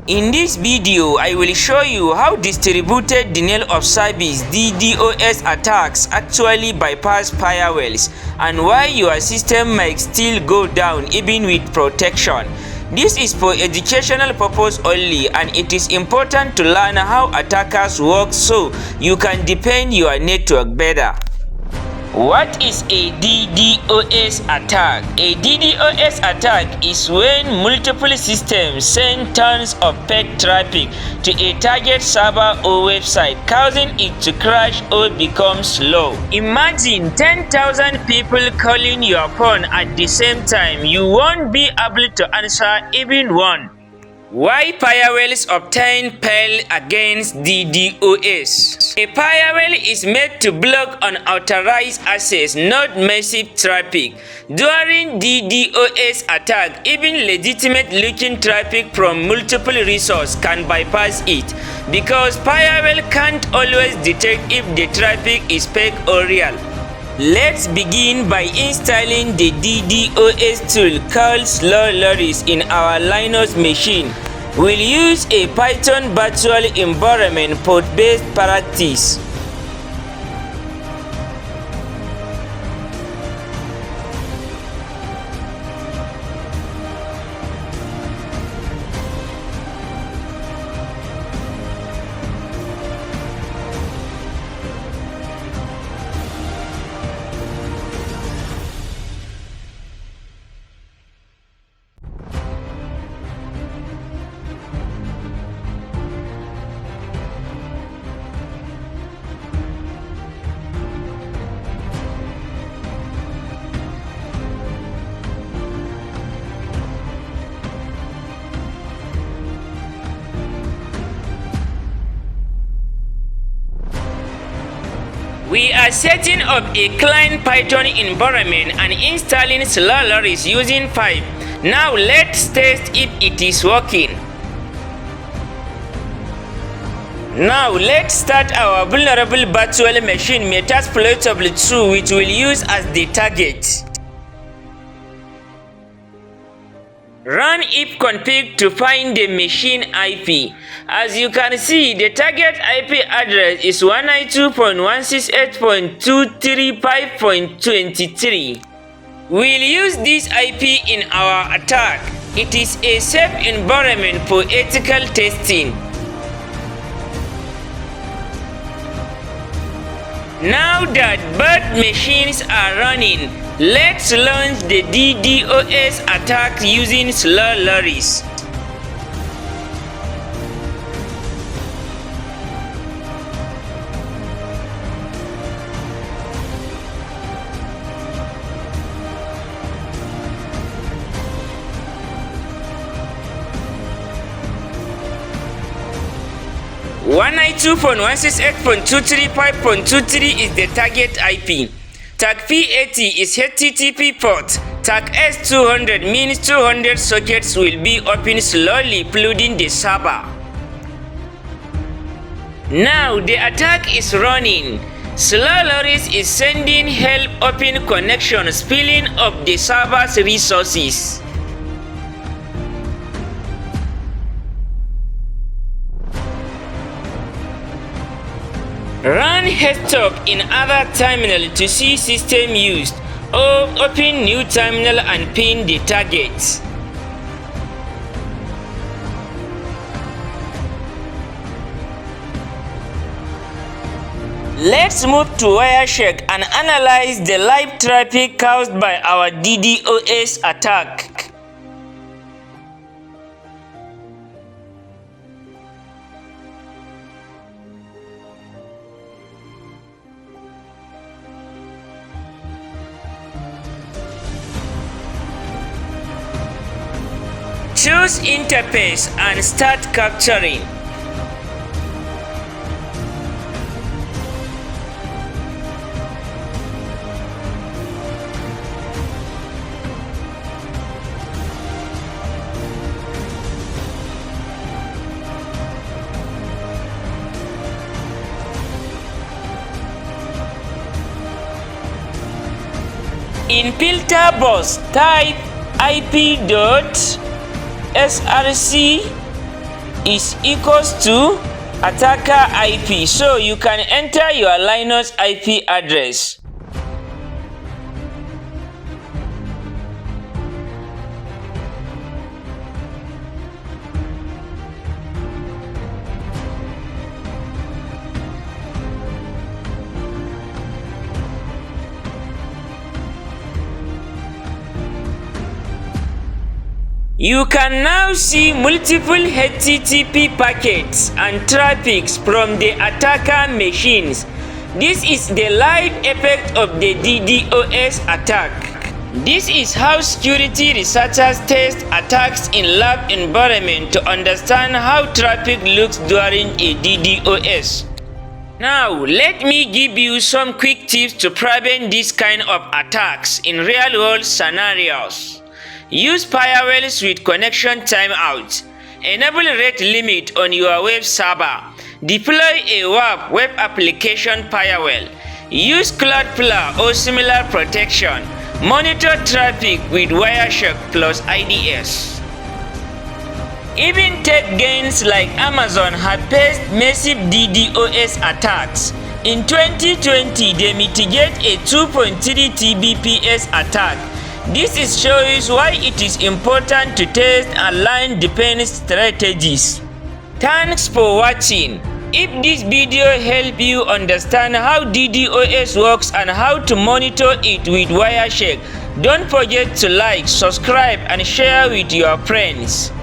In this video, I will show you how distributed denial of service DDoS attacks actually bypass firewalls and why your system might still go down even with protection. This is for educational purpose only, and it is important to learn how attackers work so you can defend your network better. What is a DDoS attack? A DDoS attack is when multiple systems send tons of fake traffic to a target server or website, causing it to crash or become slow. Imagine 10,000 people calling your phone at the same time. You won't be able to answer even one. Why firewalls obtain fail against DDoS? A firewall is made to block unauthorized access, not massive traffic. During DDoS attack, even legitimate looking traffic from multiple resources can bypass it, because firewall can't always detect if the traffic is fake or real. Let's begin by installing the DDoS tool called Slowloris in our Linux machine. We'll use a Python virtual environment for best practice. We are setting up a client Python environment and installing Slowloris using 5. Now let's test if it is working. Now let's start our vulnerable virtual machine Metasploitable2, which we'll use as the target. Run ifconfig to find the machine IP. As you can see, the target IP address is 192.168.235.23. We'll use this IP in our attack. It is a safe environment for ethical testing. Now that both machines are running, let's launch the DDoS attack using Slowloris. One 192.168.235.23 is the target IP. Tag P80 is HTTP port. Tag S200 means 200 sockets will be opened slowly, flooding the server. Now the attack is running. Slowloris is sending help open connection, spilling up the server's resources. Run htop in other terminal to see system used, or open new terminal and pin the target. Let's move to Wireshark and analyze the live traffic caused by our DDoS attack. Choose interface and start capturing. In filter box, type ip.src is equals to attacker IP, so you can enter your Linux IP address. You can now see multiple HTTP packets and traffics from the attacker machines. This is the live effect of the DDoS attack. This is how security researchers test attacks in lab environment to understand how traffic looks during a DDoS. Now, let me give you some quick tips to prevent this kind of attacks in real-world scenarios. Use firewalls with connection timeout. Enable rate limit on your web server. Deploy a web application firewall. Use Cloudflare or similar protection. Monitor traffic with Wireshark plus IDS. Even tech giants like Amazon have faced massive DDoS attacks. In 2020, they mitigate a 2.3 Tbps attack. This shows why it is important to test and learn defense strategies. Thanks for watching. If this video helped you understand how DDoS works and how to monitor it with Wireshark, don't forget to like, subscribe, and share with your friends.